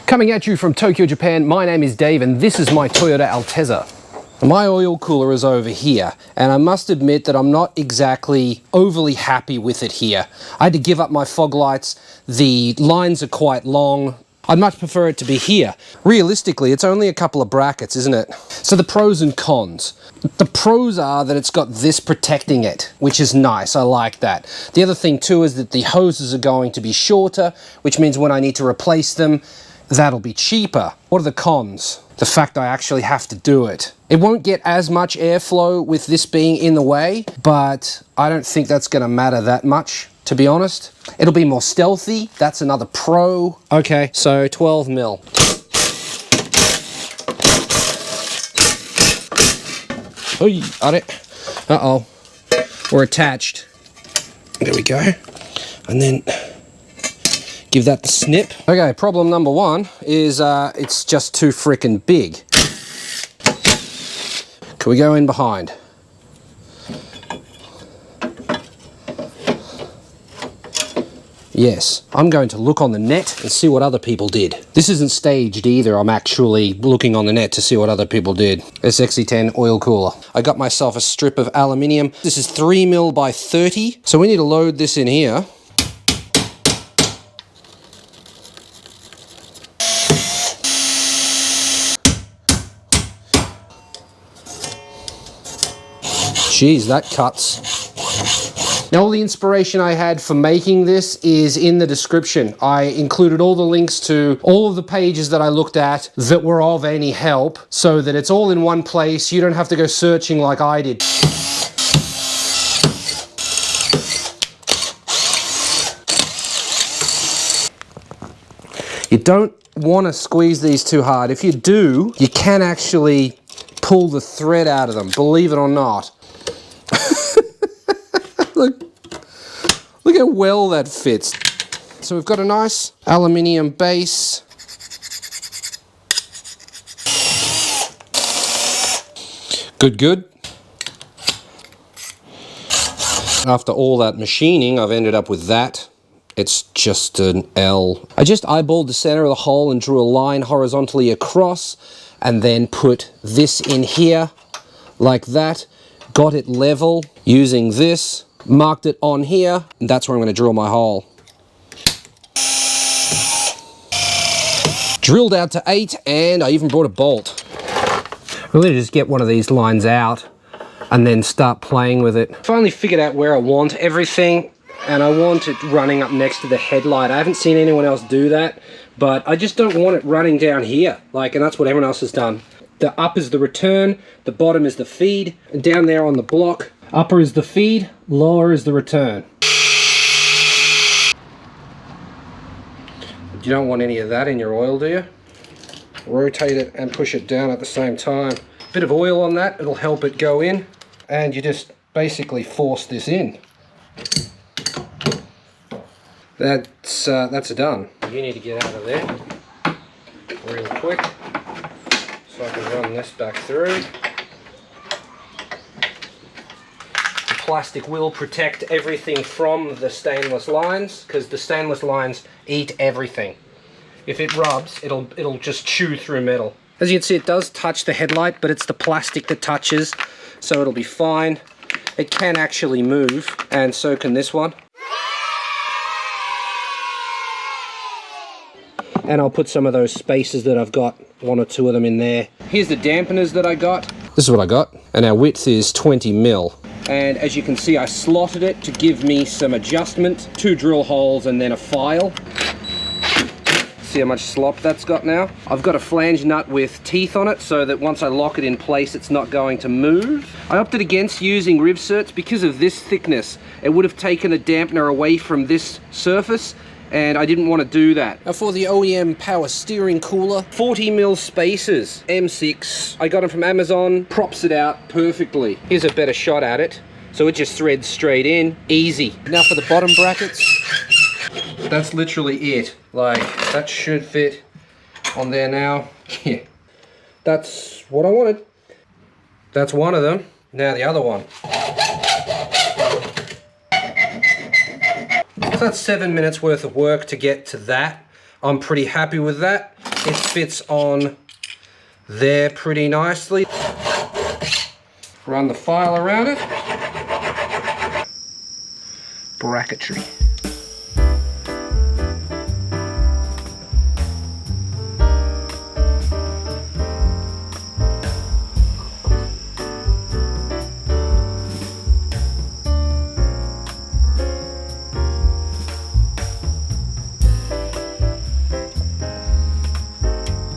Coming at you from Tokyo, Japan, my name is Dave and this is my Toyota Altezza. My oil cooler is over here, and I must admit that I'm not exactly overly happy with it here. I had to give up my fog lights, the lines are quite long. I'd much prefer it to be here. Realistically, it's only a couple of brackets, isn't it? So the pros and cons. The pros are that it's got this protecting it, which is nice, I like that. The other thing too is that the hoses are going to be shorter, which means when I need to replace them, that'll be cheaper. What are the cons? The fact I actually have to do it. It won't get as much airflow with this being in the way, but I don't think that's gonna matter that much, to be honest. It'll be more stealthy, that's another pro. Okay, so 12 mil. Oh, got it. Uh-oh, we're attached. There we go. And then give that the snip. Okay, problem number one is it's just too freaking big. Can we go in behind? Yes, I'm going to look on the net and see what other people did. This isn't staged either, I'm actually looking on the net to see what other people did. SXE10 oil cooler. I got myself a strip of aluminium. This is 3 mil by 30, so we need to load this in here. Jeez, that cuts. Now, all the inspiration I had for making this is in the description. I included all the links to all of the pages that I looked at that were of any help, so that it's all in one place. You don't have to go searching like I did. You don't want to squeeze these too hard. If you do, you can actually pull the thread out of them, believe it or not. Look how well that fits. So we've got a nice aluminium base. Good. After all that machining, I've ended up with that. It's just an L. I just eyeballed the center of the hole and drew a line horizontally across, and then put this in here like that. Got it level using this, marked it on here, and that's where I'm going to drill my hole. Drilled out to 8, and I even brought a bolt. Really just get one of these lines out and then start playing with it. Finally figured out where I want everything, and I want it running up next to the headlight. I haven't seen anyone else do that, but I just don't want it running down here, and that's what everyone else has done. The up is the return, the bottom is the feed, and down there on the block, upper is the feed, lower is the return. You don't want any of that in your oil, do you? Rotate it and push it down at the same time. Bit of oil on that, it'll help it go in, and you just basically force this in. That's done. You need to get out of there real quick. So I can run this back through. The plastic will protect everything from the stainless lines, because the stainless lines eat everything. If it rubs, it'll just chew through metal. As you can see, it does touch the headlight, but it's the plastic that touches, so it'll be fine. It can actually move, and so can this one. And I'll put some of those spaces that I've got, 1 or 2 of them in there. Here's the dampeners that I got. This is what I got, and our width is 20 mil. And as you can see, I slotted it to give me some adjustment. 2 drill holes and then a file. See how much slop that's got now? I've got a flange nut with teeth on it, so that once I lock it in place, it's not going to move. I opted against using rivsets because of this thickness. It would have taken the dampener away from this surface, and I didn't want to do that. Now for the OEM power steering cooler, 40 mil spacers, M6. I got them from Amazon, props it out perfectly. Here's a better shot at it. So it just threads straight in, easy. Now for the bottom brackets, that's literally it. That should fit on there now. Yeah, that's what I wanted. That's one of them. Now the other one. So that's 7 minutes worth of work to get to that. I'm pretty happy with that. It fits on there pretty nicely. Run the file around it. Bracketry.